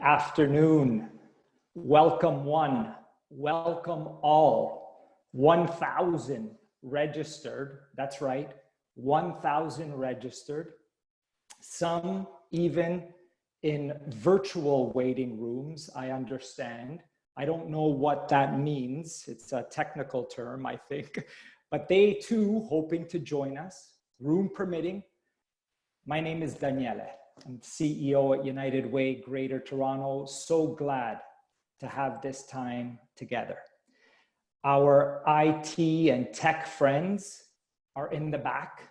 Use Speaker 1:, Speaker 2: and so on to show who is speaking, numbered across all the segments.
Speaker 1: Afternoon. Welcome one, welcome all. 1,000 registered, that's right, 1,000 registered. Some even in virtual waiting rooms, I understand. I don't know what that means. It's a technical term, I think. But they too hoping to join us, room permitting. My name is Daniele. I'm CEO at United Way, Greater Toronto. So glad to have this time together. Our IT and tech friends are in the back,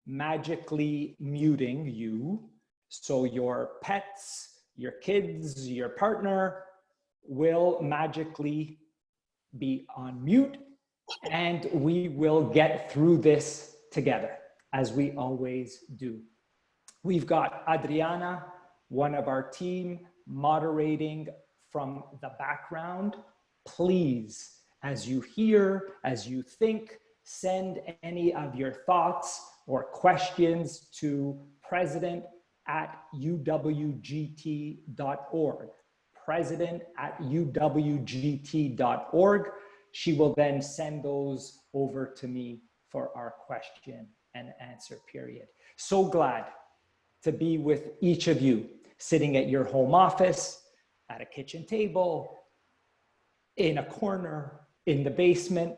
Speaker 1: magically muting you. So your pets, your kids, your partner will magically be on mute, and we will get through this together, as we always do. We've got Adriana, one of our team, moderating from the background. Please, as you hear, as you think, send any of your thoughts or questions to president@uwgt.org. president@uwgt.org. She will then send those over to me for our question and answer period. So glad to be with each of you, sitting at your home office, at a kitchen table, in a corner, in the basement,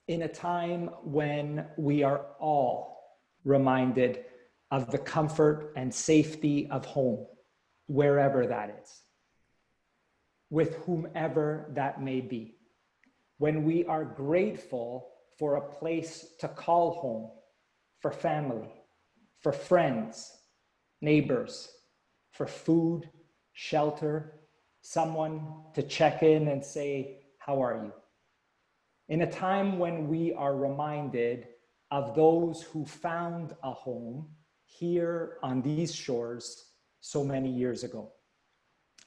Speaker 1: in a time when we are all reminded of the comfort and safety of home, wherever that is, with whomever that may be. When we are grateful for a place to call home, for family, for friends, neighbors, for food, shelter, someone to check in and say, how are you? In a time when we are reminded of those who found a home here on these shores so many years ago.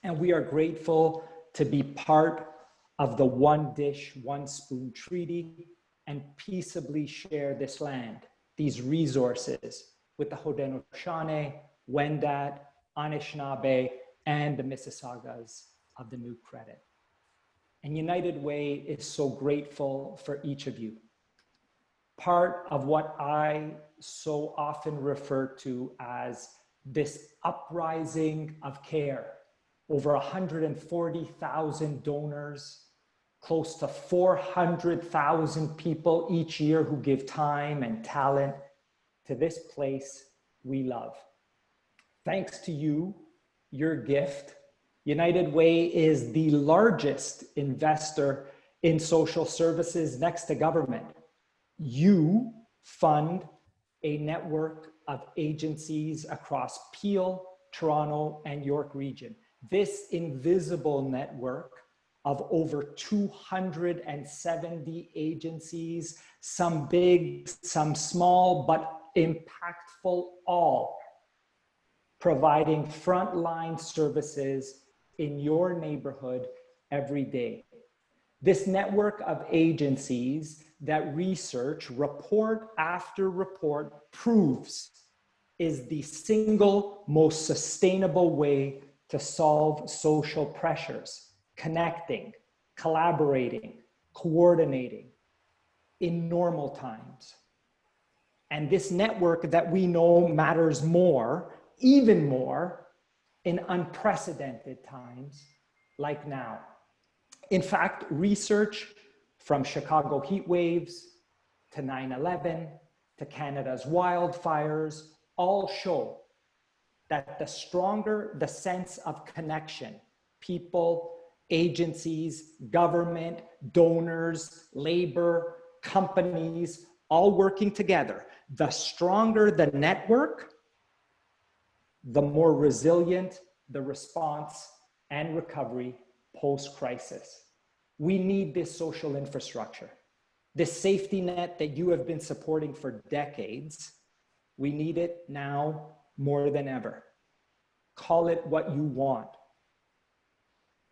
Speaker 1: And we are grateful to be part of the One Dish, One Spoon Treaty and peaceably share this land, these resources, with the Haudenosaunee, Wendat, Anishinaabe, and the Mississaugas of the New Credit. And United Way is so grateful for each of you. Part of what I so often refer to as this uprising of care. Over 140,000 donors, close to 400,000 people each year who give time and talent to this place we love. Thanks to you, your gift, United Way is the largest investor in social services next to government. You fund a network of agencies across Peel, Toronto, and York region. This invisible network of over 270 agencies, some big, some small, but impactful, all providing frontline services in your neighborhood every day. This network of agencies that research, report after report, proves is the single most sustainable way to solve social pressures, connecting, collaborating, coordinating in normal times. And this network that we know matters more, even more, in unprecedented times like now. In fact, research from Chicago heat waves to 9/11 to Canada's wildfires all show that the stronger the sense of connection, people, agencies, government, donors, labor, companies, all working together, the stronger the network, the more resilient the response and recovery post-crisis. We need this social infrastructure, this safety net that you have been supporting for decades. We need it now more than ever. Call it what you want.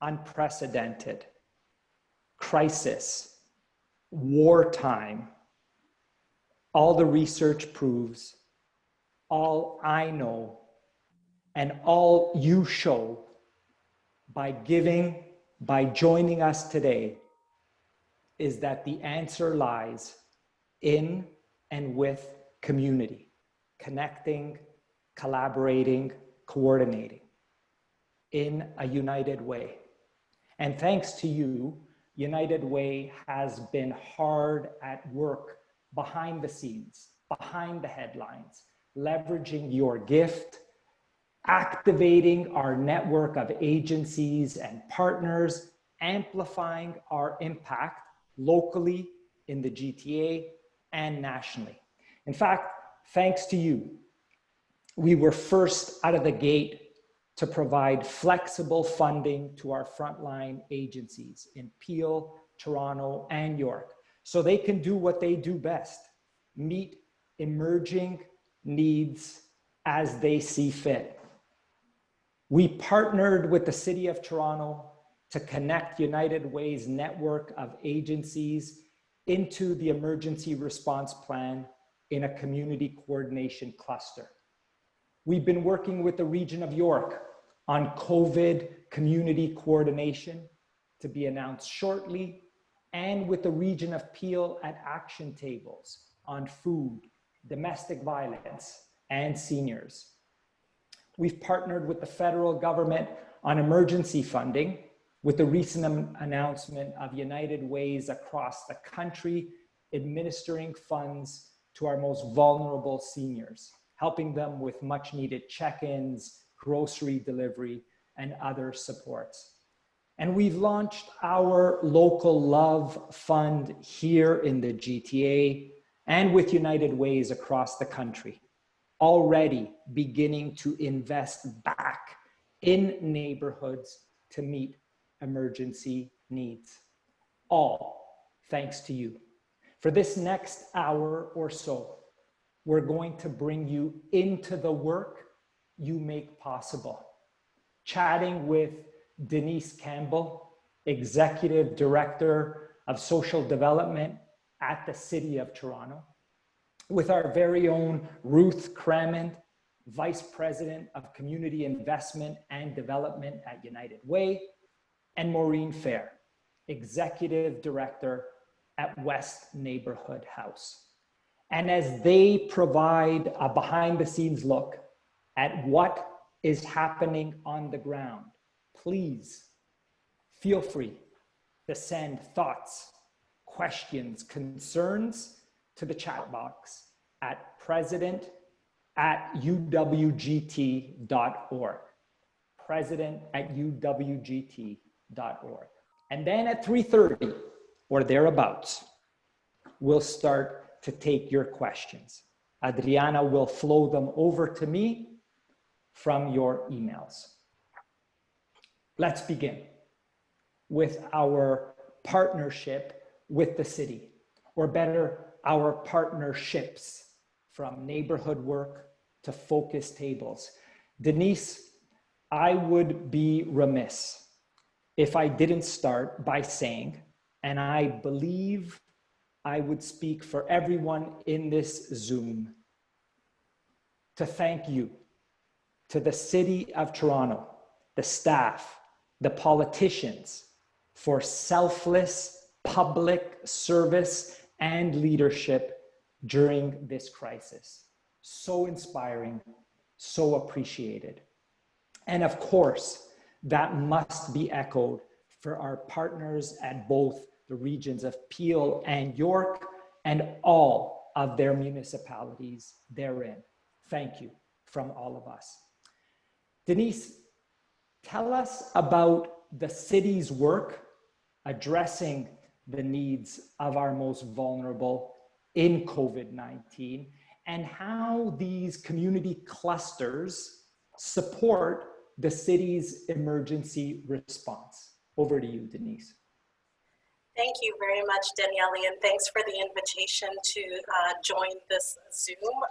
Speaker 1: Unprecedented, crisis, wartime. All the research proves, all I know, and all you show by giving, by joining us today, is that the answer lies in and with community, connecting, collaborating, coordinating in a united way. And thanks to you, United Way has been hard at work behind the scenes, behind the headlines, leveraging your gift, activating our network of agencies and partners, amplifying our impact locally in the GTA and nationally. In fact, thanks to you, we were first out of the gate to provide flexible funding to our frontline agencies in Peel, Toronto, and York, so they can do what they do best, meet emerging needs as they see fit. We partnered with the City of Toronto to connect United Way's network of agencies into the emergency response plan in a community coordination cluster. We've been working with the region of York on COVID community coordination to be announced shortly, and with the region of Peel at action tables on food, domestic violence, and seniors. We've partnered with the federal government on emergency funding with the recent announcement of United Ways across the country administering funds to our most vulnerable seniors, helping them with much needed check-ins, grocery delivery, and other supports. And we've launched our Local Love Fund here in the GTA and with United Ways across the country, already beginning to invest back in neighborhoods to meet emergency needs. All thanks to you. For this next hour or so, we're going to bring you into the work you make possible. Chatting with Denise Campbell, Executive Director of Social Development at the City of Toronto, with our very own Ruth Cramond, Vice President of Community Investment and Development at United Way, and Maureen Fair, Executive Director at West Neighborhood House. And as they provide a behind-the-scenes look at what is happening on the ground, please feel free to send thoughts, questions, concerns to the chat box at president@uwgt.org, president@uwgt.org. And then at 3:30 or thereabouts, we'll start to take your questions. Adriana will flow them over to me from your emails. Let's begin with our partnership with the city, or better, our partnerships, from neighborhood work to focus tables. Denise, I would be remiss if I didn't start by saying, and I believe I would speak for everyone in this Zoom, to thank you, to the City of Toronto, the staff, the politicians, for selfless public service and leadership during this crisis. So inspiring, so appreciated. And of course, that must be echoed for our partners at both the regions of Peel and York and all of their municipalities therein. Thank you from all of us. Denise, tell us about the city's work addressing the needs of our most vulnerable in COVID-19 and how these community clusters support the city's emergency response. Over to you, Denise.
Speaker 2: Thank you very much, Daniele, and thanks for the invitation to join this Zoom,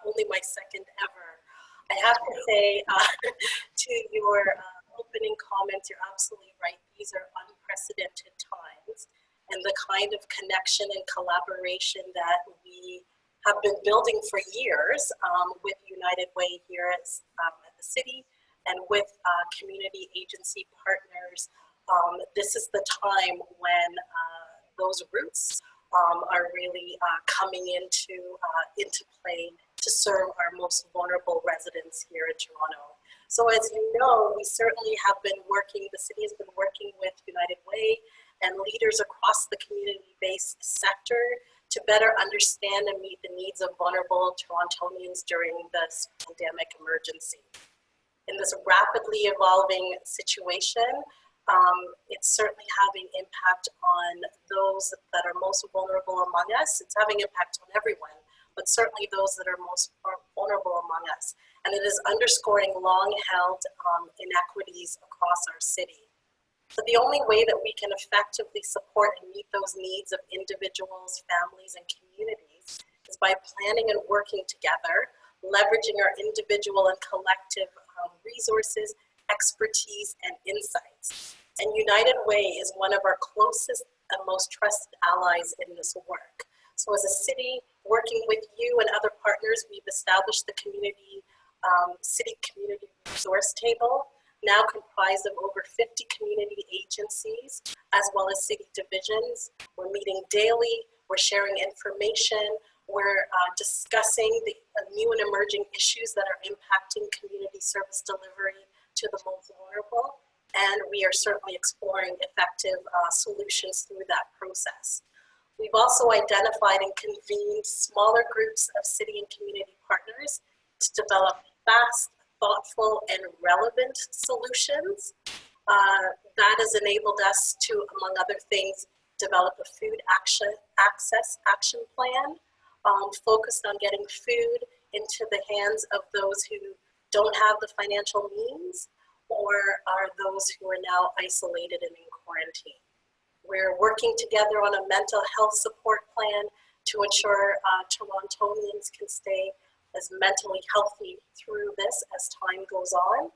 Speaker 2: only my second ever. I have to say to your opening comments, you're absolutely right. These are unprecedented times, and the kind of connection and collaboration that we have been building for years with United Way here at the city and with community agency partners, this is the time when those roots are really coming into play to serve our most vulnerable residents here in Toronto. So as you know, we certainly have been working, the city has been working with United Way and leaders across the community-based sector to better understand and meet the needs of vulnerable Torontonians during this pandemic emergency. In this rapidly evolving situation, it's certainly having impact on those that are most vulnerable among us. It's having impact on everyone, but certainly those that are most vulnerable among us. And it is underscoring long-held inequities across our city. So the only way that we can effectively support and meet those needs of individuals, families, and communities is by planning and working together, leveraging our individual and collective resources, expertise, and insights. And United Way is one of our closest and most trusted allies in this work. So as a city, working with you and other partners, we've established the City Community Resource Table, now comprised of over 50 community agencies, as well as city divisions. We're meeting daily, we're sharing information, we're discussing the new and emerging issues that are impacting community service delivery to the most vulnerable, and we are certainly exploring effective solutions through that process. We've also identified and convened smaller groups of city and community partners to develop fast, thoughtful, and relevant solutions. That has enabled us to, among other things, develop a food access action plan focused on getting food into the hands of those who don't have the financial means or are those who are now isolated and in quarantine. We're working together on a mental health support plan to ensure Torontonians can stay as mentally healthy through this as time goes on.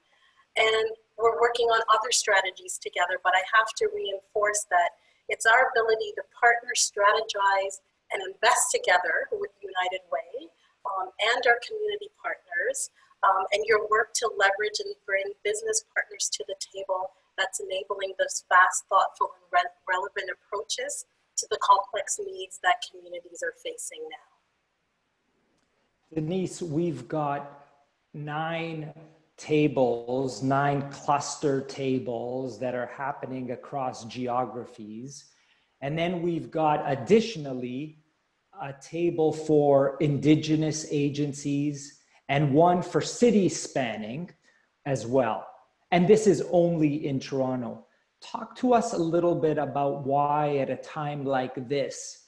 Speaker 2: And we're working on other strategies together, but I have to reinforce that it's our ability to partner, strategize, and invest together with United Way and our community partners, and your work to leverage and bring business partners to the table that's enabling those fast, thoughtful, and relevant approaches to the complex needs that communities are facing now.
Speaker 1: Denise, we've got 9 cluster tables that are happening across geographies. And then we've got additionally a table for Indigenous agencies and one for city spanning as well. And this is only in Toronto. Talk to us a little bit about why at a time like this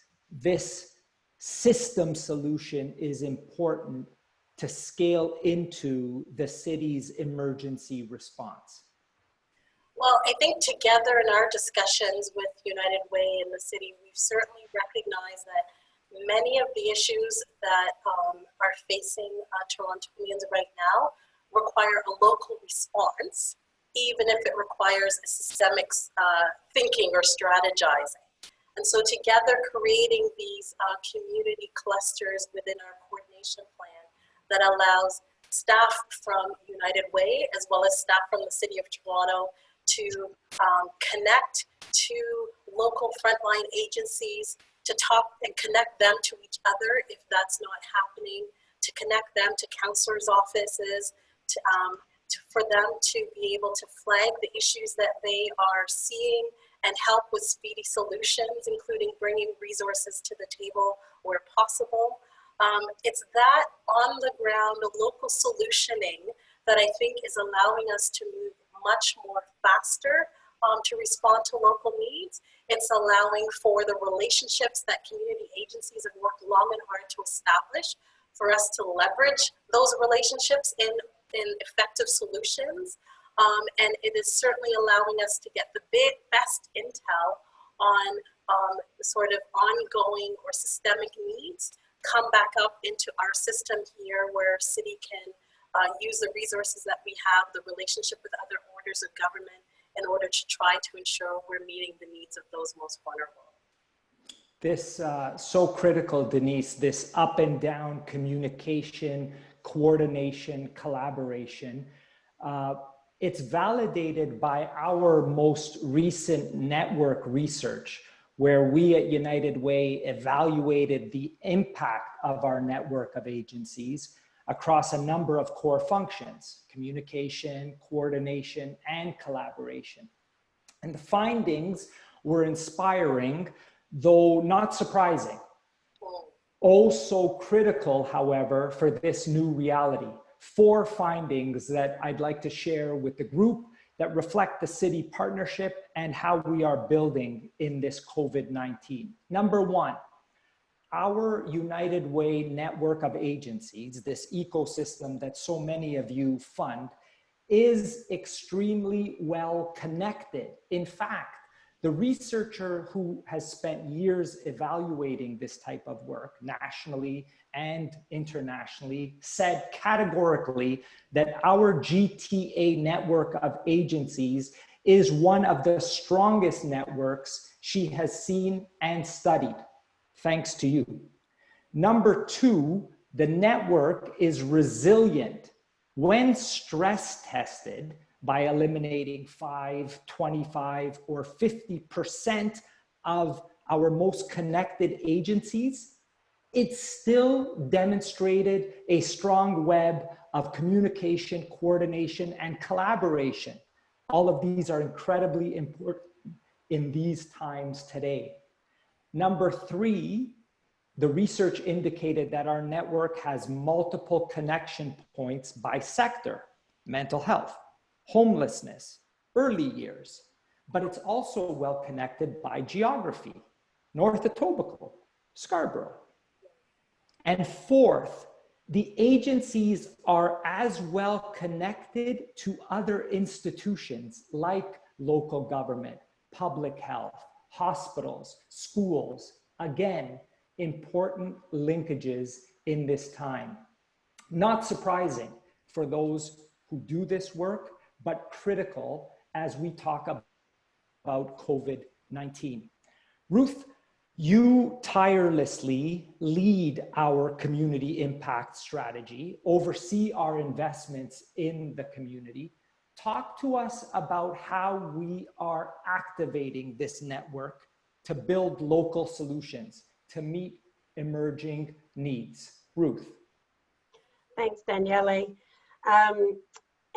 Speaker 1: system solution is important to scale into the city's emergency response.
Speaker 2: Well, I think together in our discussions with United Way in the city, we've certainly recognized that many of the issues that are facing Torontonians right now require a local response, even if it requires a systemic thinking or strategizing. And so together creating these community clusters within our coordination plan that allows staff from United Way as well as staff from the City of Toronto to connect to local frontline agencies, to talk and connect them to each other if that's not happening, to connect them to counselors' offices, for them to be able to flag the issues that they are seeing and help with speedy solutions, including bringing resources to the table where possible. It's that on the ground, local solutioning that I think is allowing us to move much more faster to respond to local needs. It's allowing for the relationships that community agencies have worked long and hard to establish for us to leverage those relationships in effective solutions. And it is certainly allowing us to get the best intel on sort of ongoing or systemic needs come back up into our system here where city can use the resources that we have, the relationship with other orders of government in order to try to ensure we're meeting the needs of those most vulnerable.
Speaker 1: This so critical, Denise, this up and down communication, coordination, collaboration. It's validated by our most recent network research, where we at United Way evaluated the impact of our network of agencies across a number of core functions: communication, coordination, and collaboration. And the findings were inspiring, though not surprising. Also critical, however, for this new reality. 4 findings that I'd like to share with the group that reflect the city partnership and how we are building in this COVID-19. Number 1, our United Way network of agencies, this ecosystem that so many of you fund, is extremely well connected. In fact, the researcher who has spent years evaluating this type of work nationally and internationally said categorically that our GTA network of agencies is one of the strongest networks she has seen and studied, thanks to you. Number 2, the network is resilient when stress tested by eliminating 5, 25, or 50% of our most connected agencies. It still demonstrated a strong web of communication, coordination, and collaboration. All of these are incredibly important in these times today. Number 3, the research indicated that our network has multiple connection points by sector: mental health, homelessness, early years, but it's also well connected by geography: North Etobicoke, Scarborough. And 4th, the agencies are as well connected to other institutions like local government, public health, hospitals, schools. Again, important linkages in this time. Not surprising for those who do this work, but critical as we talk about COVID-19. Ruth, you tirelessly lead our community impact strategy, oversee our investments in the community. Talk to us about how we are activating this network to build local solutions to meet emerging needs. Ruth.
Speaker 3: Thanks, Daniele.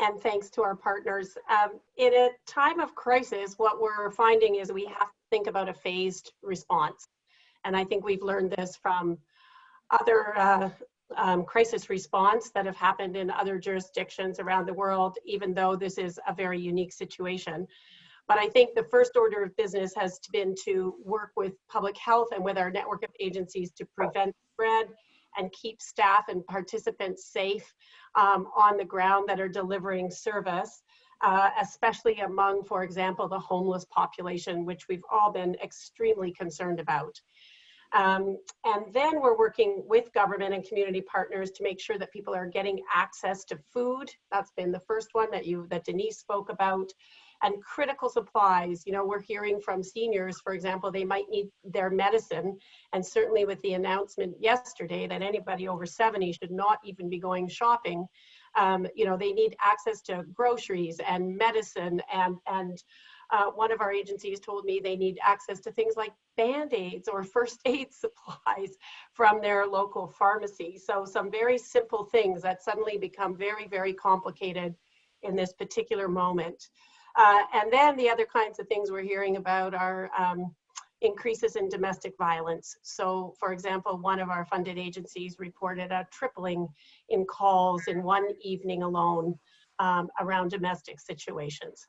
Speaker 3: And thanks to our partners. In a time of crisis, what we're finding is we have to think about a phased response. And I think we've learned this from other crisis response that have happened in other jurisdictions around the world, even though this is a very unique situation. But I think the first order of business has been to work with public health and with our network of agencies to prevent spread and keep staff and participants safe on the ground that are delivering service, especially among, for example, the homeless population, which we've all been extremely concerned about. And then we're working with government and community partners to make sure that people are getting access to food. That's been the first one that Denise spoke about. And critical supplies. You know, we're hearing from seniors, for example, they might need their medicine. And certainly with the announcement yesterday that anybody over 70 should not even be going shopping, you know, they need access to groceries and medicine. And one of our agencies told me they need access to things like Band-Aids or first aid supplies from their local pharmacy. So some very simple things that suddenly become very, very complicated in this particular moment. And then the other kinds of things we're hearing about are increases in domestic violence. So, for example, one of our funded agencies reported a tripling in calls in one evening alone around domestic situations.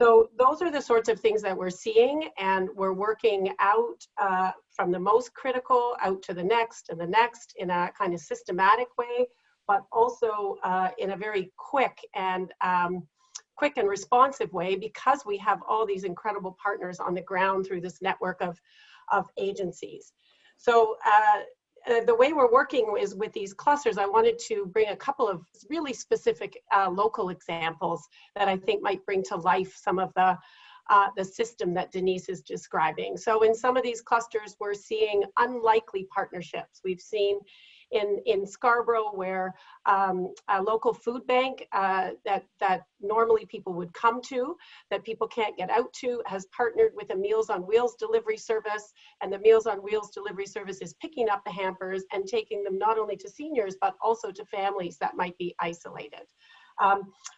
Speaker 3: So those are the sorts of things that we're seeing, and we're working out from the most critical out to the next and the next in a kind of systematic way, but also in a very quick and responsive way, because we have all these incredible partners on the ground through this network of agencies. So the way we're working is with these clusters. I wanted to bring a couple of really specific local examples that I think might bring to life some of the system that Denise is describing. So in some of these clusters, we're seeing unlikely partnerships. We've seen in Scarborough, where a local food bank that normally people would come to, that people can't get out to, has partnered with a Meals on Wheels delivery service, and the Meals on Wheels delivery service is picking up the hampers and taking them not only to seniors, but also to families that might be isolated.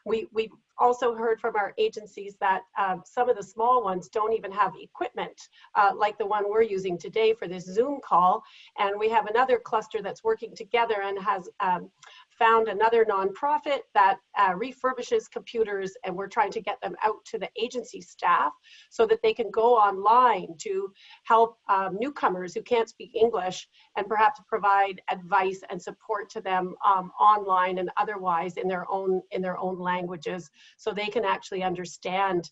Speaker 3: We've also heard from our agencies that some of the small ones don't even have equipment like the one we're using today for this Zoom call. And we have another cluster that's working together and has found another nonprofit that refurbishes computers, and we're trying to get them out to the agency staff so that they can go online to help newcomers who can't speak English, and perhaps provide advice and support to them online and otherwise in their own languages, so they can actually understand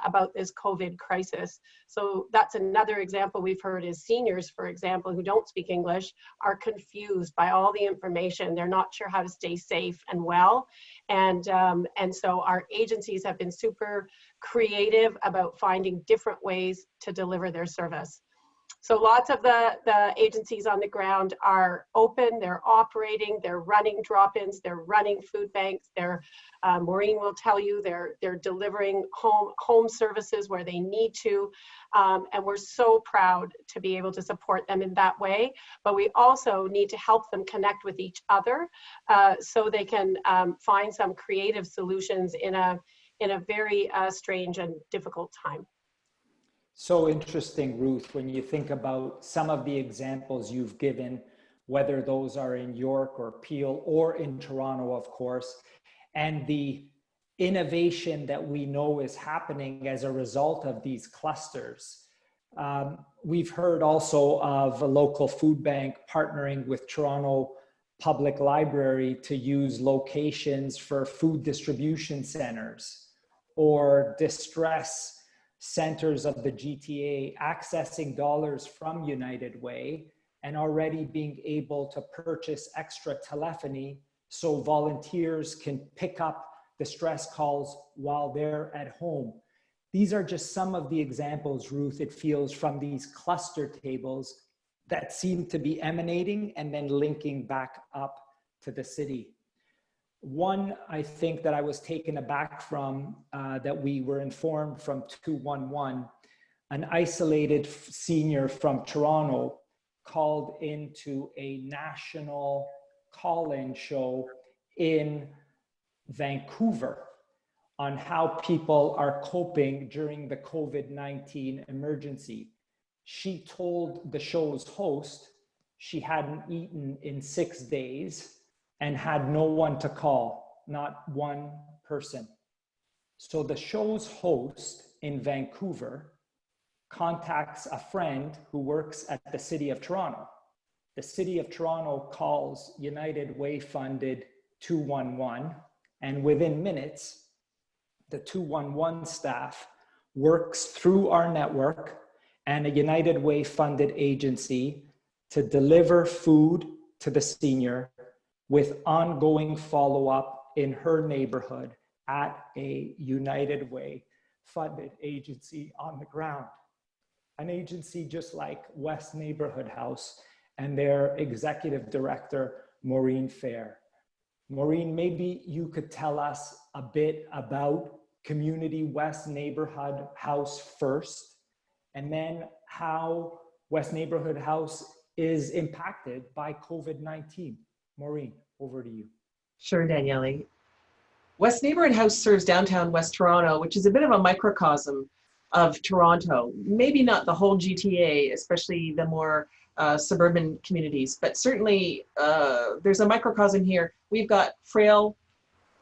Speaker 3: about this COVID crisis. So that's another example we've heard is seniors, for example, who don't speak English, are confused by all the information. They're not sure how to stay safe and well. And so our agencies have been super creative about finding different ways to deliver their service. So lots of the agencies on the ground are open, they're operating, they're running drop-ins, they're running food banks, Maureen will tell you, they're delivering home services where they need to, and we're so proud to be able to support them in that way. But we also need to help them connect with each other so they can find some creative solutions in a very strange and difficult time.
Speaker 1: So interesting, Ruth, when you think about some of the examples you've given, whether those are in York or Peel or in Toronto, of course, and the innovation that we know is happening as a result of these clusters. We've heard also of a local food bank partnering with Toronto Public Library to use locations for food distribution centers, or distress centers of the GTA accessing dollars from United Way and already being able to purchase extra telephony so volunteers can pick up distress calls while they're at home. These are just some of the examples, Ruth, it feels, from these cluster tables that seem to be emanating and then linking back up to the city. One, I think, that I was taken aback from, that we were informed from 211, an isolated senior from Toronto called into a national call-in show in Vancouver on how people are coping during the COVID-19 emergency. She told the show's host she hadn't eaten in 6 days and had no one to call, not one person. So the show's host in Vancouver contacts a friend who works at the City of Toronto. The City of Toronto calls United Way funded 211, and within minutes, the 211 staff works through our network and a United Way funded agency to deliver food to the senior with ongoing follow-up in her neighborhood at a United Way funded agency on the ground. An agency just like West Neighborhood House and their executive director, Maureen Fair. Maureen, maybe you could tell us a bit about Community West Neighborhood House first, and then how West Neighborhood House is impacted by COVID-19. Maureen, over to you.
Speaker 4: Sure, Daniele. West Neighborhood House serves downtown West Toronto, which is a bit of a microcosm of Toronto. Maybe not the whole GTA, especially the more suburban communities, but certainly there's a microcosm here. We've got frail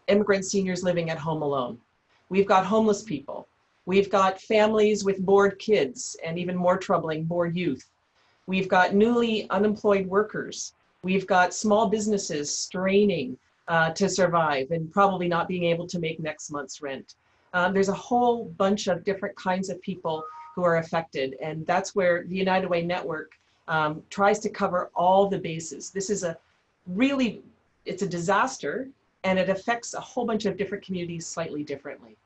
Speaker 4: immigrant seniors living at home alone. We've got homeless people. We've got families with bored kids, and even more troubling, bored youth. We've got newly unemployed workers. We've got small businesses straining to survive and probably not being able to make next month's rent. There's a whole bunch of different kinds of people who are affected, and that's where the United Way network tries to cover all the bases. This is it's a disaster, and it affects a whole bunch of different communities slightly differently.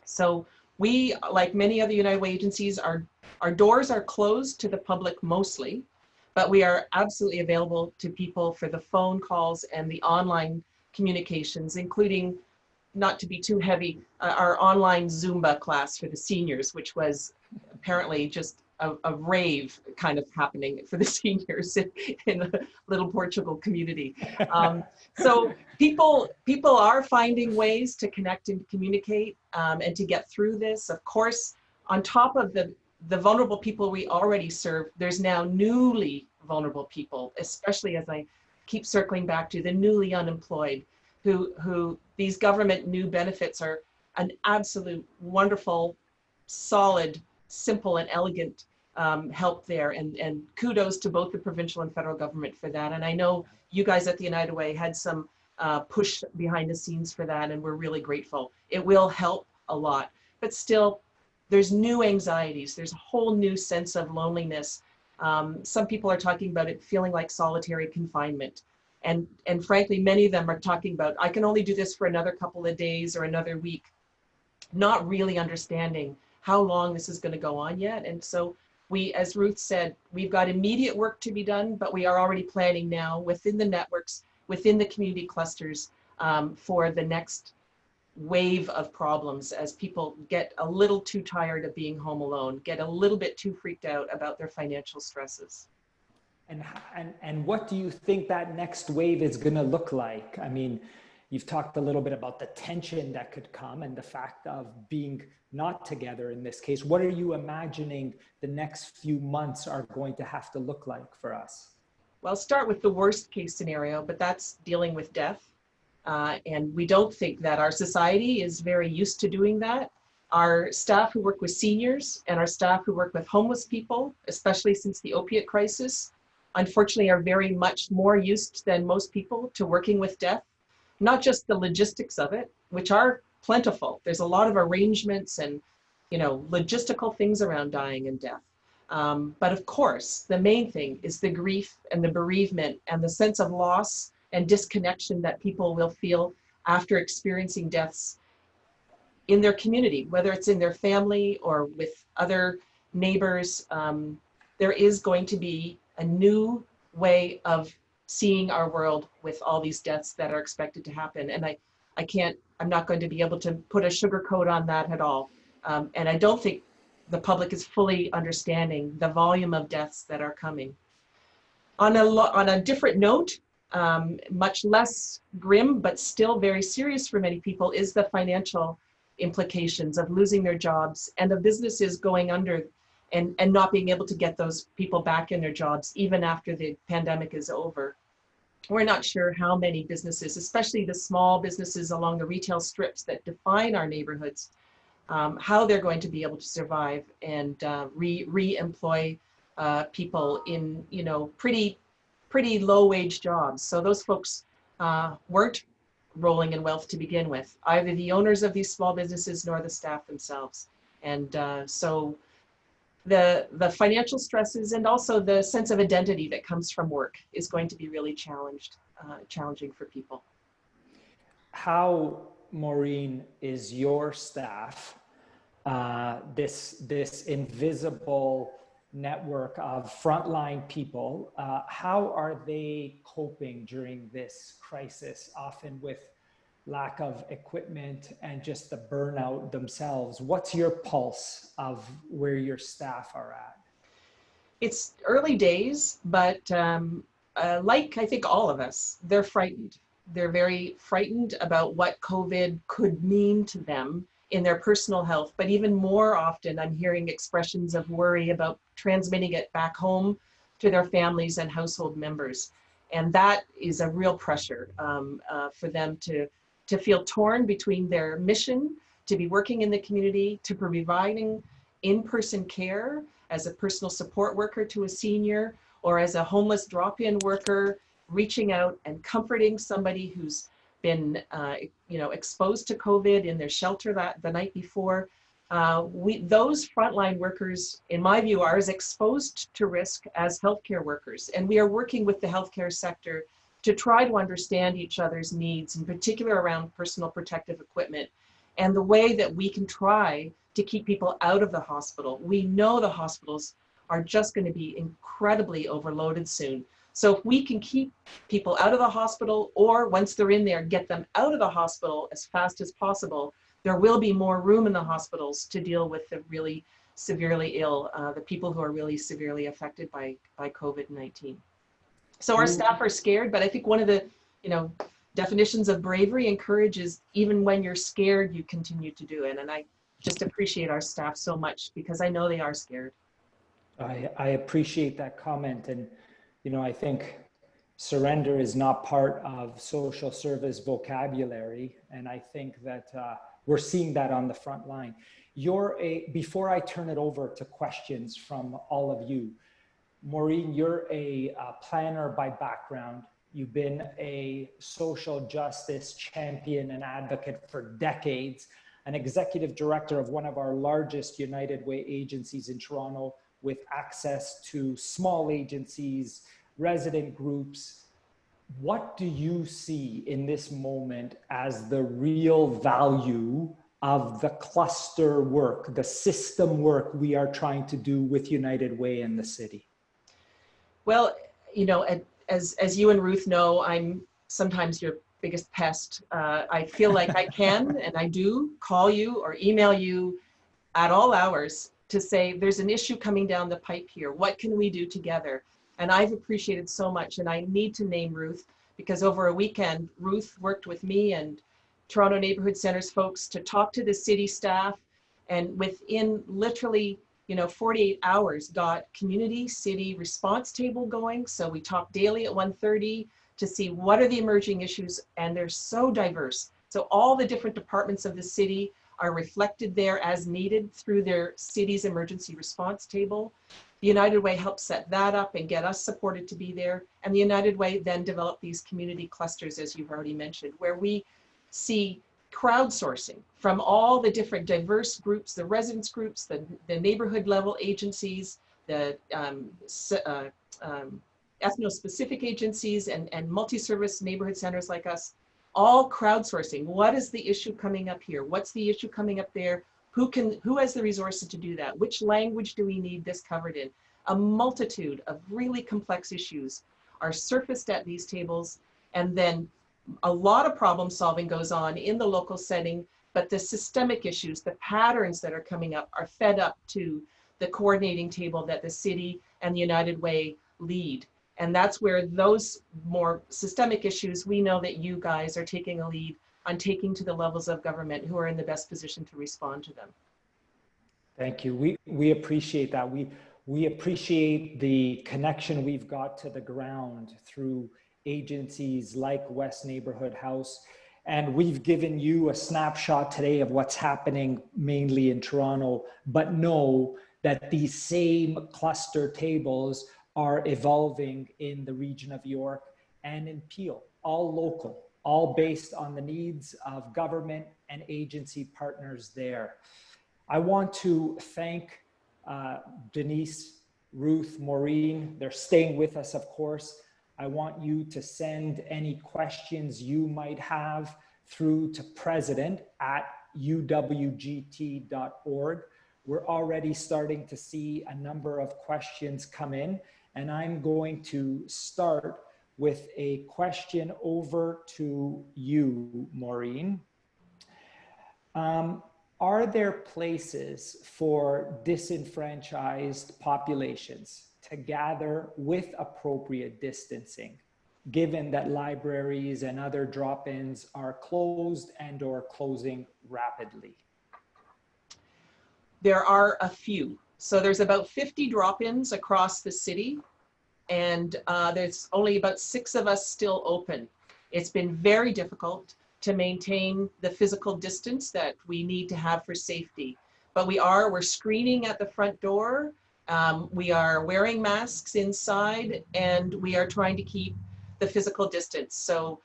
Speaker 4: So we, like many other United Way agencies, our doors are closed to the public mostly, but we are absolutely available to people for the phone calls and the online communications, including, not to be too heavy, our online Zumba class for the seniors, which was apparently just a rave kind of happening for the seniors in the little Portugal community. So people are finding ways to connect and communicate and to get through this. Of course, on top of the vulnerable people we already serve, there's now newly vulnerable people, especially as I keep circling back to the newly unemployed, who these government new benefits are an absolute wonderful, solid, simple and elegant help there. And kudos to both the provincial and federal government for that. And I know you guys at the United Way had some push behind the scenes for that, and we're really grateful. It will help a lot, but still, there's new anxieties. There's a whole new sense of loneliness. Some people are talking about it feeling like solitary confinement. And frankly, many of them are talking about, I can only do this for another couple of days or another week, not really understanding how long this is going to go on yet. And so we, as Ruth said, we've got immediate work to be done, but we are already planning now within the networks, within the community clusters for the next wave of problems as people get a little too tired of being home alone, get a little bit too freaked out about their financial stresses.
Speaker 1: And what do you think that next wave is going to look like? I mean, you've talked a little bit about the tension that could come and the fact of being not together in this case. What are you imagining the next few months are going to have to look like for us?
Speaker 4: Well, start with the worst case scenario, but that's dealing with death. And we don't think that our society is very used to doing that. Our staff who work with seniors and our staff who work with homeless people, especially since the opiate crisis, unfortunately are very much more used than most people to working with death. Not just the logistics of it, which are plentiful. There's a lot of arrangements and, you know, logistical things around dying and death. But of course, the main thing is the grief and the bereavement and the sense of loss and disconnection that people will feel after experiencing deaths in their community, whether it's in their family or with other neighbors. There is going to be a new way of seeing our world with all these deaths that are expected to happen. And I'm not going to be able to put a sugar coat on that at all. And I don't think the public is fully understanding the volume of deaths that are coming. On a different note, much less grim, but still very serious for many people, is the financial implications of losing their jobs and of businesses going under and not being able to get those people back in their jobs even after the pandemic is over. We're not sure how many businesses, especially the small businesses along the retail strips that define our neighborhoods, how they're going to be able to survive and re-employ people in, you know, pretty low wage jobs. So those folks weren't rolling in wealth to begin with, either the owners of these small businesses nor the staff themselves. And so the financial stresses and also the sense of identity that comes from work is going to be really challenging for people.
Speaker 1: How, Maureen, is your staff, this invisible network of frontline people, how are they coping during this crisis, often with lack of equipment and just the burnout themselves? What's your pulse of where your staff are at?
Speaker 4: It's early days, but like I think all of us, they're frightened. They're very frightened about what COVID could mean to them in their personal health, but even more often I'm hearing expressions of worry about transmitting it back home to their families and household members. And that is a real pressure for them to feel torn between their mission to be working in the community, to providing in-person care as a personal support worker to a senior, or as a homeless drop-in worker, reaching out and comforting somebody who's been exposed to COVID in their shelter the night before. Those frontline workers, in my view, are as exposed to risk as healthcare workers. And we are working with the healthcare sector to try to understand each other's needs, in particular around personal protective equipment, and the way that we can try to keep people out of the hospital. We know the hospitals are just going to be incredibly overloaded soon. So if we can keep people out of the hospital, or once they're in there, get them out of the hospital as fast as possible, there will be more room in the hospitals to deal with the really severely ill, the people who are really severely affected by COVID-19. So our staff are scared, but I think one of the, definitions of bravery and courage is even when you're scared, you continue to do it. And I just appreciate our staff so much because I know they are scared.
Speaker 1: I appreciate that comment. And, I think surrender is not part of social service vocabulary. And I think that we're seeing that on the front line. Before I turn it over to questions from all of you, Maureen, you're a planner by background. You've been a social justice champion and advocate for decades, an executive director of one of our largest United Way agencies in Toronto, with access to small agencies, resident groups. What do you see in this moment as the real value of the cluster work, the system work we are trying to do with United Way in the city?
Speaker 4: Well, as you and Ruth know, I'm sometimes your biggest pest. I feel like I can, and I do, call you or email you at all hours to say, there's an issue coming down the pipe here. What can we do together? And I've appreciated so much, and I need to name Ruth, because over a weekend, Ruth worked with me and Toronto Neighborhood Centers folks to talk to the city staff, and within literally 48 hours got community city response table going. So we talk daily at 1:30 to see what are the emerging issues, and they're so diverse. So all the different departments of the city are reflected there as needed through their city's emergency response table. The United Way helped set that up and get us supported to be there. And the United Way then developed these community clusters, as you've already mentioned, where we see crowdsourcing from all the different diverse groups, the residents groups, the neighborhood level agencies, the ethno-specific agencies and multi-service neighborhood centers like us, all crowdsourcing. What is the issue coming up here? What's the issue coming up there? Who has the resources to do that? Which language do we need this covered in? A multitude of really complex issues are surfaced at these tables, and then a lot of problem solving goes on in the local setting, but the systemic issues, the patterns that are coming up are fed up to the coordinating table that the city and the United Way lead. And that's where those more systemic issues, we know that you guys are taking a lead on taking to the levels of government who are in the best position to respond to them.
Speaker 1: Thank you. We appreciate that. We appreciate the connection we've got to the ground through agencies like West Neighborhood House. And we've given you a snapshot today of what's happening mainly in Toronto, but know that these same cluster tables are evolving in the region of York and in Peel, all local, all based on the needs of government and agency partners there. I want to thank Denise, Ruth, Maureen. They're staying with us, of course. I want you to send any questions you might have through to president@uwgt.org. We're already starting to see a number of questions come in, and I'm going to start with a question over to you, Maureen. Are there places for disenfranchised populations to gather with appropriate distancing, given that libraries and other drop-ins are closed and or closing rapidly?
Speaker 4: There are a few. So there's about 50 drop-ins across the city, and there's only about 6 of us still open. It's been very difficult to maintain the physical distance that we need to have for safety. But we're screening at the front door. We are wearing masks inside, and we are trying to keep the physical distance. So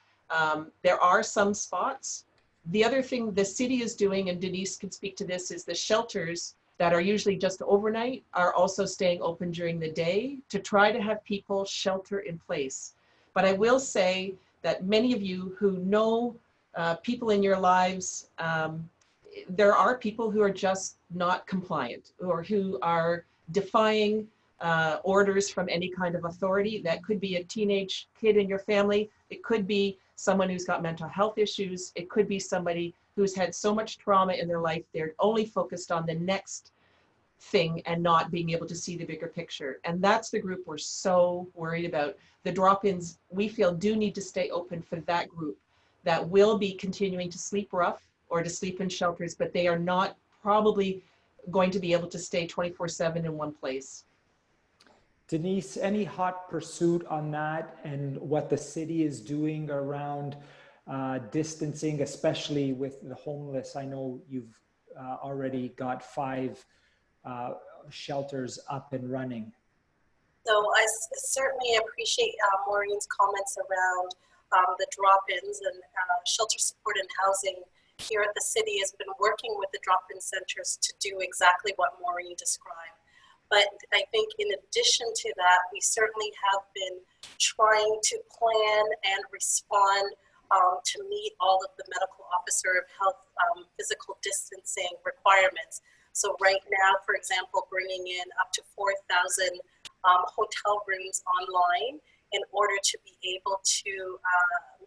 Speaker 4: there are some spots. The other thing the city is doing, and Denise can speak to this, is the shelters that are usually just overnight are also staying open during the day to try to have people shelter in place. But I will say that many of you who know people in your lives, there are people who are just not compliant or who are defying orders from any kind of authority. That could be a teenage kid in your family. It could be someone who's got mental health issues. It could be somebody who's had so much trauma in their life, they're only focused on the next thing and not being able to see the bigger picture. And that's the group we're so worried about. The drop-ins, we feel, do need to stay open for that group that will be continuing to sleep rough or to sleep in shelters, but they are not probably going to be able to stay 24/7 in one place.
Speaker 1: Denise, any hot pursuit on that and what the city is doing around distancing, especially with the homeless? I know you've already got 5 shelters up and running.
Speaker 2: So I certainly appreciate Maureen's comments around the drop-ins and shelter support and housing here at the city has been working with the drop-in centers to do exactly what Maureen described. But I think in addition to that, we certainly have been trying to plan and respond to meet all of the medical officer of health physical distancing requirements. So right now, for example, bringing in up to 4,000 hotel rooms online in order to be able to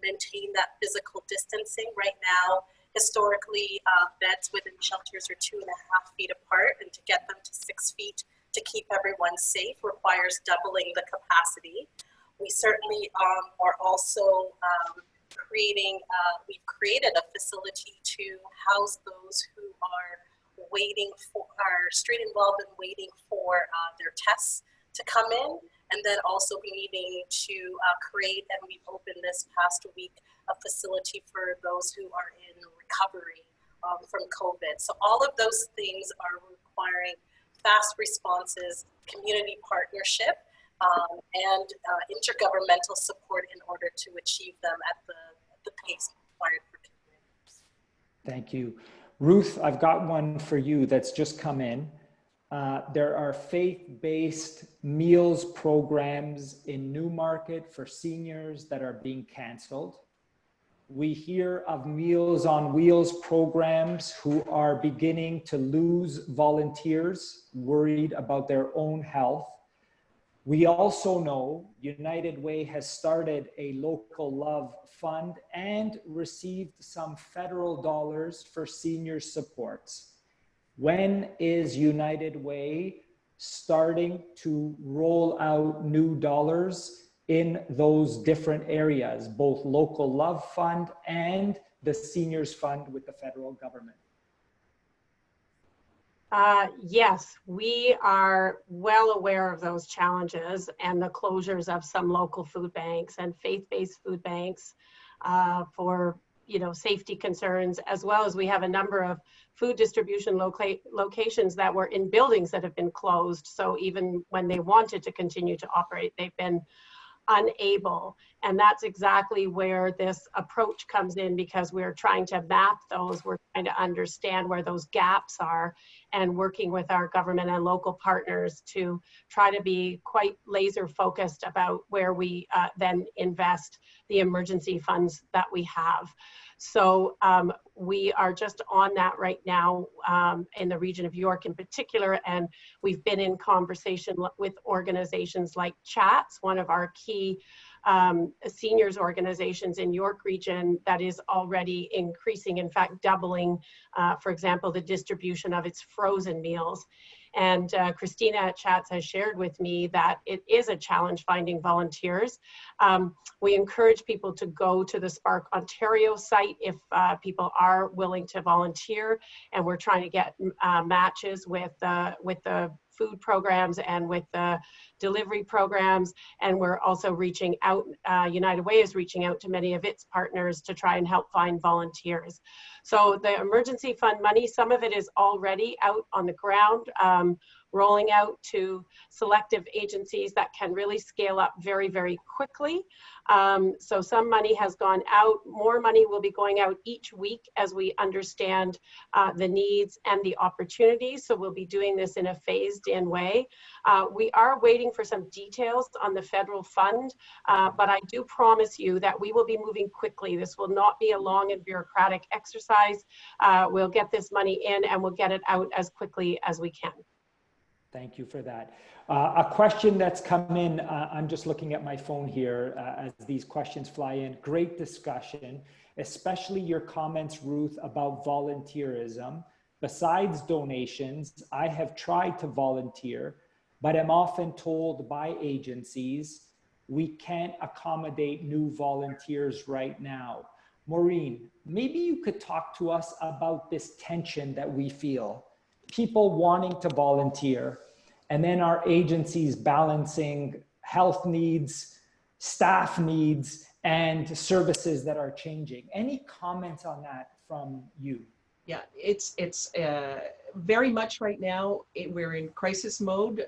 Speaker 2: maintain that physical distancing. Right now, historically, beds within shelters are 2.5 feet apart, and to get them to 6 feet to keep everyone safe requires doubling the capacity. We certainly are also we've created a facility to house those who are waiting for, are street involved and waiting for their tests to come in, and then also needing to create, and we've opened this past week, a facility for those who are in recovery from COVID. So all of those things are requiring fast responses, community partnership, and intergovernmental support in order to achieve them at the pace required for communities.
Speaker 1: Thank you. Ruth, I've got one for you that's just come in. There are faith-based meals programs in Newmarket for seniors that are being canceled. We hear of Meals on Wheels programs who are beginning to lose volunteers, worried about their own health. We also know United Way has started a local love fund and received some federal dollars for senior supports. When is United Way starting to roll out new dollars in those different areas, both local love fund and the seniors fund with the federal government?
Speaker 3: Yes, we are well aware of those challenges and the closures of some local food banks and faith-based food banks for safety concerns, as well as we have a number of food distribution locations that were in buildings that have been closed. So even when they wanted to continue to operate, they've been unable. And that's exactly where this approach comes in, because we're trying to map those, we're trying to understand where those gaps are, and working with our government and local partners to try to be quite laser focused about where we then invest the emergency funds that we have. So we are just on that right now in the region of York in particular, and we've been in conversation with organizations like CHATS, one of our key seniors organizations in York region that is already increasing, in fact doubling, for example, the distribution of its frozen meals. And Christina at CHATS has shared with me that it is a challenge finding volunteers. We encourage people to go to the Spark Ontario site if people are willing to volunteer, and we're trying to get matches with the food programs and with the delivery programs. And we're also reaching out, United Way is reaching out to many of its partners to try and help find volunteers. So the emergency fund money, some of it is already out on the ground, rolling out to selective agencies that can really scale up very, very quickly. So some money has gone out. More money will be going out each week as we understand the needs and the opportunities. So we'll be doing this in a phased in way. We are waiting for some details on the federal fund, but I do promise you that we will be moving quickly. This will not be a long and bureaucratic exercise. We'll get this money in and we'll get it out as quickly as we can.
Speaker 1: Thank you for that. A question that's come in, I'm just looking at my phone here as these questions fly in. Great discussion, especially your comments, Ruth, about volunteerism. Besides donations, I have tried to volunteer, but am often told by agencies, we can't accommodate new volunteers right now. Maureen, maybe you could talk to us about this tension that we feel. People wanting to volunteer, and then our agencies balancing health needs, staff needs, and services that are changing. Any comments on that from you?
Speaker 4: Yeah, it's very much right now, we're in crisis mode,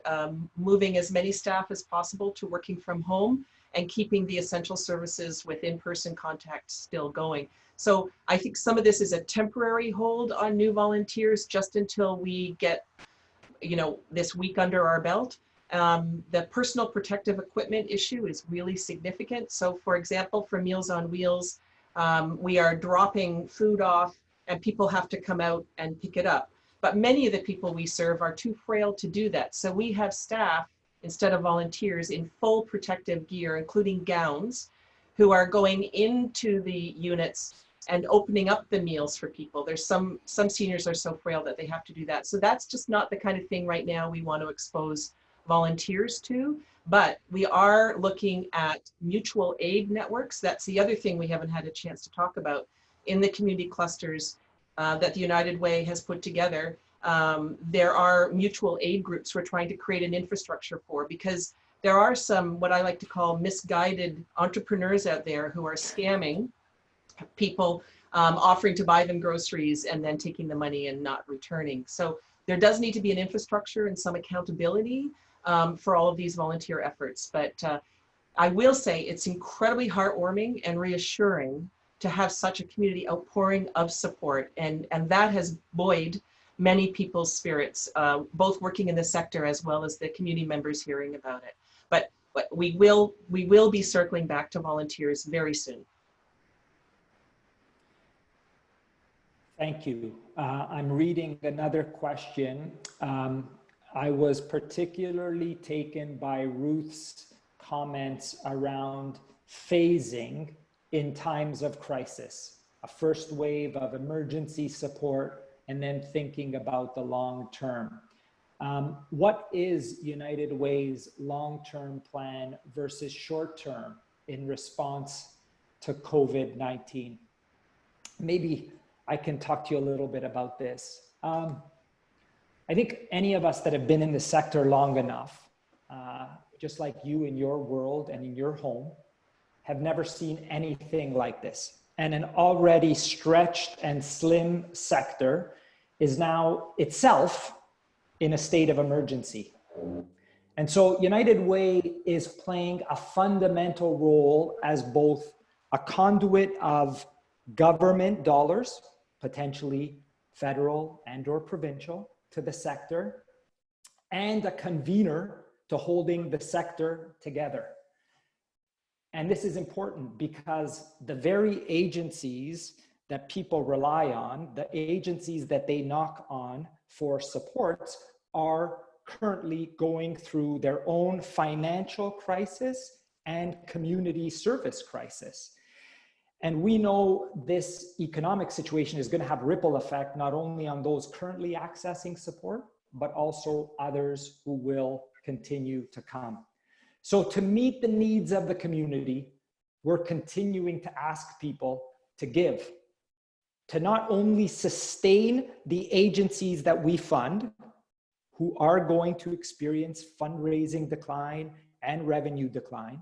Speaker 4: moving as many staff as possible to working from home and keeping the essential services with in-person contact still going. So I think some of this is a temporary hold on new volunteers just until we get, this week under our belt. The personal protective equipment issue is really significant. So for example, for Meals on Wheels, we are dropping food off and people have to come out and pick it up. But many of the people we serve are too frail to do that. So we have staff, instead of volunteers, in full protective gear, including gowns, who are going into the units and opening up the meals for people. There's some seniors are so frail that they have to do that. So that's just not the kind of thing right now we want to expose volunteers to, but we are looking at mutual aid networks. That's the other thing we haven't had a chance to talk about in the community clusters that the United Way has put together. There are mutual aid groups we're trying to create an infrastructure for, because there are some, what I like to call misguided entrepreneurs out there who are scamming people, offering to buy them groceries and then taking the money and not returning. So there does need to be an infrastructure and some accountability for all of these volunteer efforts. But I will say it's incredibly heartwarming and reassuring to have such a community outpouring of support. And that has buoyed many people's spirits, both working in the sector as well as the community members hearing about it. But we will be circling back to volunteers very soon.
Speaker 1: Thank you. I'm reading another question. I was particularly taken by Ruth's comments around phasing in times of crisis, a first wave of emergency support, and then thinking about the long term. What is United Way's long-term plan versus short-term in response to COVID-19? Maybe I can talk to you a little bit about this. I think any of us that have been in the sector long enough, just like you in your world and in your home, have never seen anything like this. And an already stretched and slim sector is now itself in a state of emergency. And so United Way is playing a fundamental role as both a conduit of government dollars, potentially federal and or provincial, to the sector, and a convener to holding the sector together. And this is important because the very agencies that people rely on, the agencies that they knock on for support, are currently going through their own financial crisis and community service crisis. And we know this economic situation is going to have ripple effect not only on those currently accessing support, but also others who will continue to come. So to meet the needs of the community, we're continuing to ask people to give, to not only sustain the agencies that we fund, who are going to experience fundraising decline and revenue decline,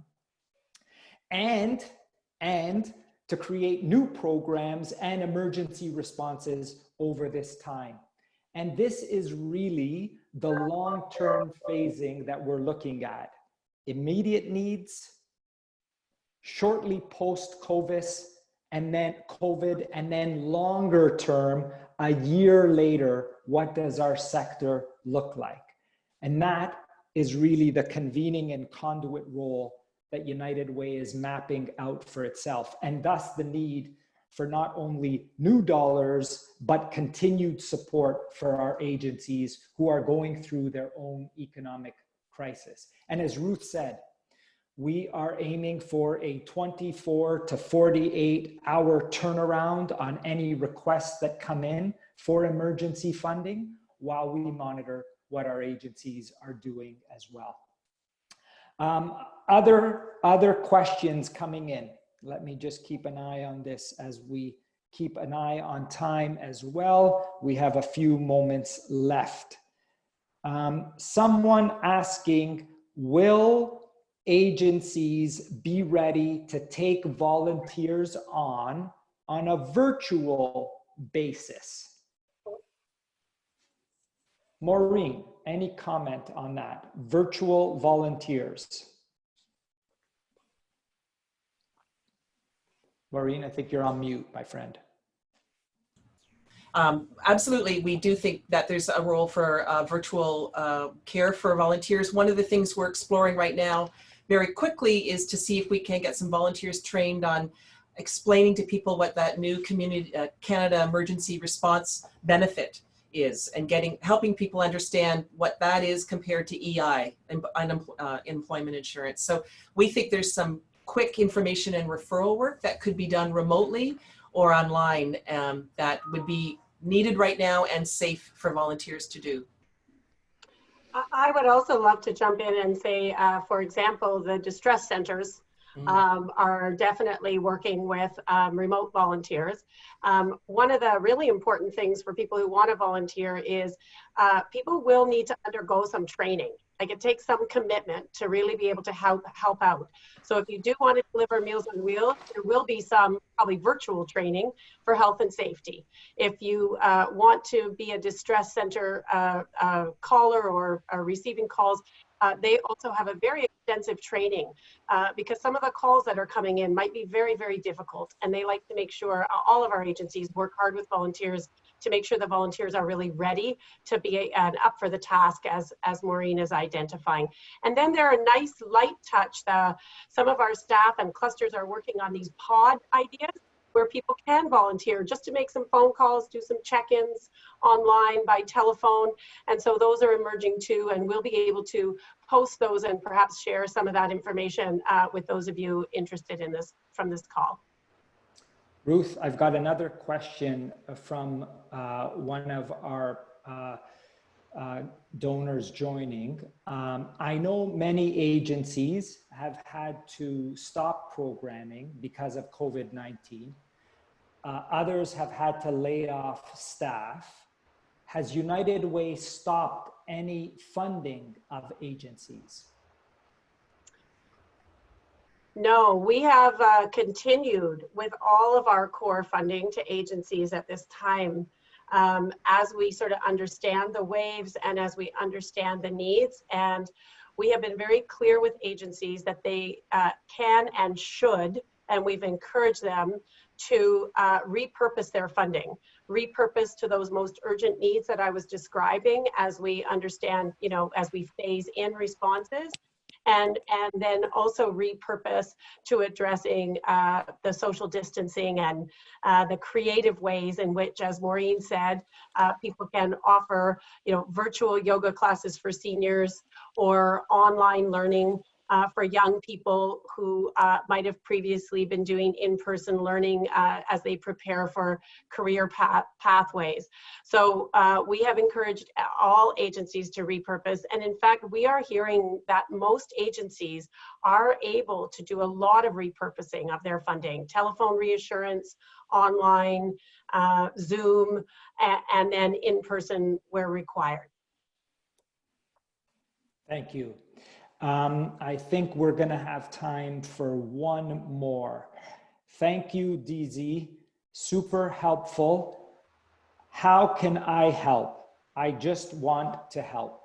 Speaker 1: and to create new programs and emergency responses over this time. And this is really the long-term phasing that we're looking at. Immediate needs, shortly post-COVID, and then longer term, a year later, what does our sector look like? And that is really the convening and conduit role that United Way is mapping out for itself, and thus the need for not only new dollars, but continued support for our agencies who are going through their own economic crisis. And as Ruth said, we are aiming for a 24 to 48 hour turnaround on any requests that come in for emergency funding while we monitor what our agencies are doing as well. Other questions coming in. Let me just keep an eye on this as we keep an eye on time as well. We have a few moments left. Someone asking, will agencies be ready to take volunteers on a virtual basis? Maureen, any comment on that? Virtual volunteers. Maureen, I think you're on mute, my friend.
Speaker 4: Absolutely, we do think that there's a role for virtual care for volunteers. One of the things we're exploring right now very quickly is to see if we can get some volunteers trained on explaining to people what that new Community Canada Emergency Response benefit is, and helping people understand what that is compared to EI, employment insurance. So we think there's some quick information and referral work that could be done remotely or online that would be needed right now and safe for volunteers to do.
Speaker 3: I would also love to jump in and say, for example, the distress centers are definitely working with remote volunteers. One of the really important things for people who want to volunteer is people will need to undergo some training. Like, it takes some commitment to really be able to help out. So if you do want to deliver Meals on Wheels, there will be some probably virtual training for health and safety. If you want to be a distress center caller or receiving calls, they also have a very extensive training because some of the calls that are coming in might be very, very difficult. And they like to make sure all of our agencies work hard with volunteers to make sure the volunteers are really ready to be up for the task as Maureen is identifying. And then there are nice light touch. Some of our staff and clusters are working on these pod ideas where people can volunteer just to make some phone calls, do some check-ins online by telephone. And so those are emerging too, and we'll be able to post those and perhaps share some of that information with those of you interested in this from this call.
Speaker 1: Ruth, I've got another question from one of our donors joining. I know many agencies have had to stop programming because of COVID-19. Others have had to lay off staff. Has United Way stopped any funding of agencies?
Speaker 3: No, we have continued with all of our core funding to agencies at this time as we sort of understand the waves and as we understand the needs. And we have been very clear with agencies that they can and should, and we've encouraged them to repurpose their funding, repurpose to those most urgent needs that I was describing as we understand, as we phase in responses. And then also repurpose to addressing the social distancing and the creative ways in which, as Maureen said, people can offer, virtual yoga classes for seniors or online learning for young people who might have previously been doing in-person learning as they prepare for career pathways. So we have encouraged all agencies to repurpose. And in fact, we are hearing that most agencies are able to do a lot of repurposing of their funding, telephone reassurance, online, Zoom, and then in-person where required.
Speaker 1: Thank you. I think we're going to have time for one more. Thank you, DZ. Super helpful. How can I help? I just want to help.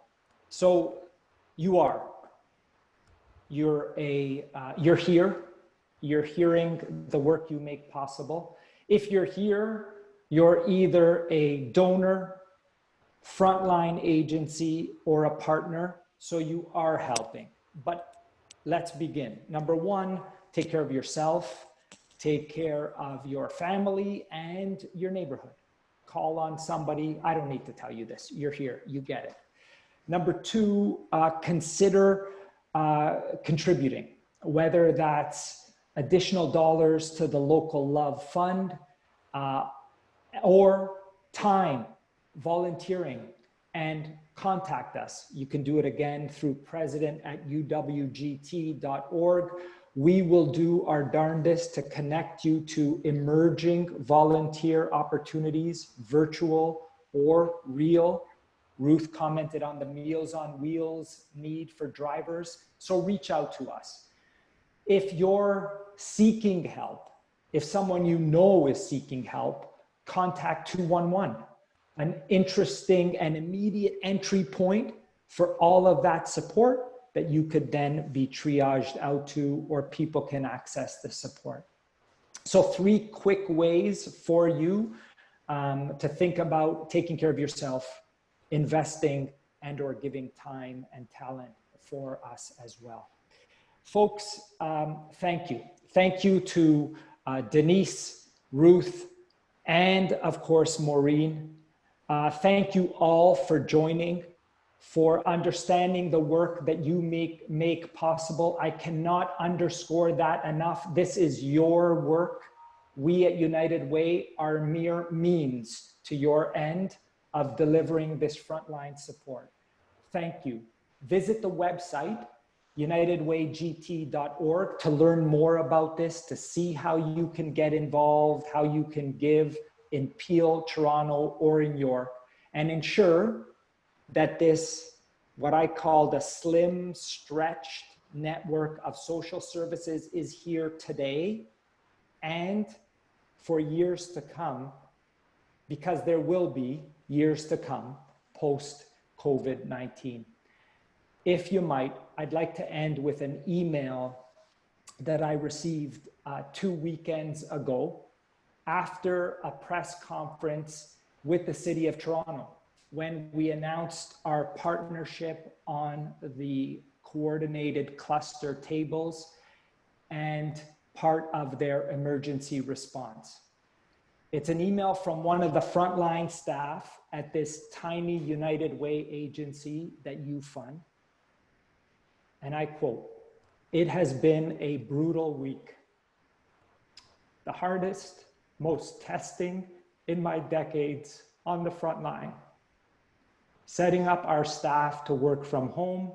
Speaker 1: So you're here. You're hearing the work you make possible. If you're here, you're either a donor, frontline agency, or a partner. So you are helping, but let's begin. Number one, take care of yourself. Take care of your family and your neighborhood. Call on somebody. I don't need to tell you this. You're here. You get it. Number two, consider contributing, whether that's additional dollars to the local Love Fund or time, volunteering, and contact us. You can do it again through president@uwgt.org. We will do our darndest to connect you to emerging volunteer opportunities, virtual or real. Ruth commented on the Meals on Wheels need for drivers, so reach out to us. If you're seeking help, if someone you know is seeking help, contact 211, an interesting and immediate entry point for all of that support that you could then be triaged out to, or people can access the support. So 3 quick ways for you to think about taking care of yourself, investing and or giving time and talent for us as well. Folks, thank you. Thank you to Denise, Ruth, and of course, Maureen. Thank you all for joining, for understanding the work that you make possible. I cannot underscore that enough. This is your work. We at United Way are mere means to your end of delivering this frontline support. Thank you. Visit the website, unitedwaygt.org, to learn more about this, to see how you can get involved, how you can give in Peel, Toronto, or in York, and ensure that this, what I call the slim, stretched network of social services, is here today and for years to come, because there will be years to come post COVID-19. If you might, I'd like to end with an email that I received 2 weekends ago after a press conference with the City of Toronto, when we announced our partnership on the coordinated cluster tables and part of their emergency response. It's an email from one of the frontline staff at this tiny United Way agency that you fund. And I quote, "It has been a brutal week. The hardest, most testing in my decades on the front line. Setting up our staff to work from home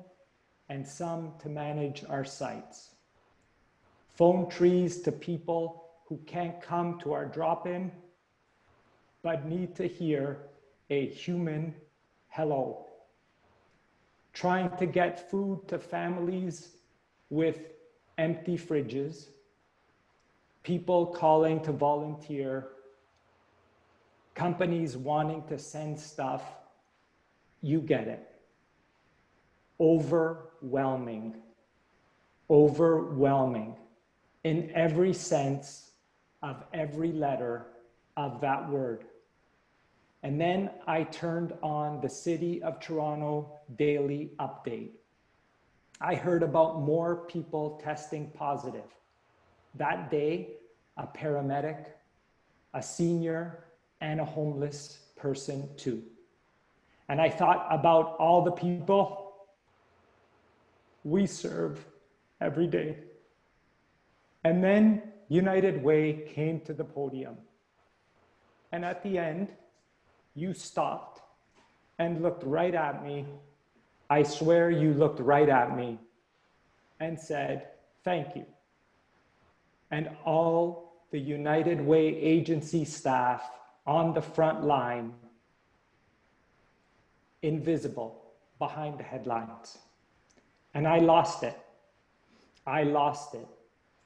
Speaker 1: and some to manage our sites. Phone trees to people who can't come to our drop-in, but need to hear a human hello. Trying to get food to families with empty fridges, people calling to volunteer, companies wanting to send stuff. You get it. Overwhelming, overwhelming in every sense of every letter of that word." And then I turned on the City of Toronto daily update. I heard about more people testing positive. That day, a paramedic, a senior, and a homeless person too. And I thought about all the people we serve every day. And then United Way came to the podium. And at the end, you stopped and looked right at me. I swear you looked right at me and said, "Thank you." And all the United Way agency staff on the front line, invisible behind the headlines. And I lost it. I lost it.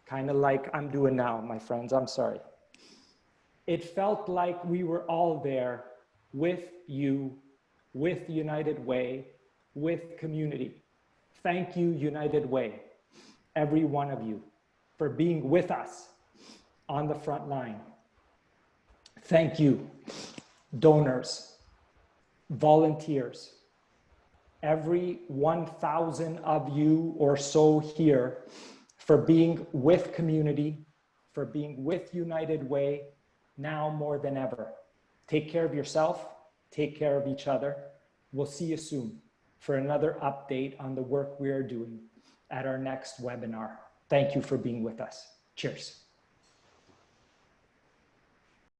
Speaker 1: Kind of like I'm doing now, my friends, I'm sorry. It felt like we were all there with you, with United Way, with community. Thank you, United Way, every one of you, for being with us on the front line. Thank you, donors, volunteers, every 1,000 of you or so here, for being with community, for being with United Way now more than ever. Take care of yourself, take care of each other. We'll see you soon for another update on the work we are doing at our next webinar. Thank you for being with us. Cheers.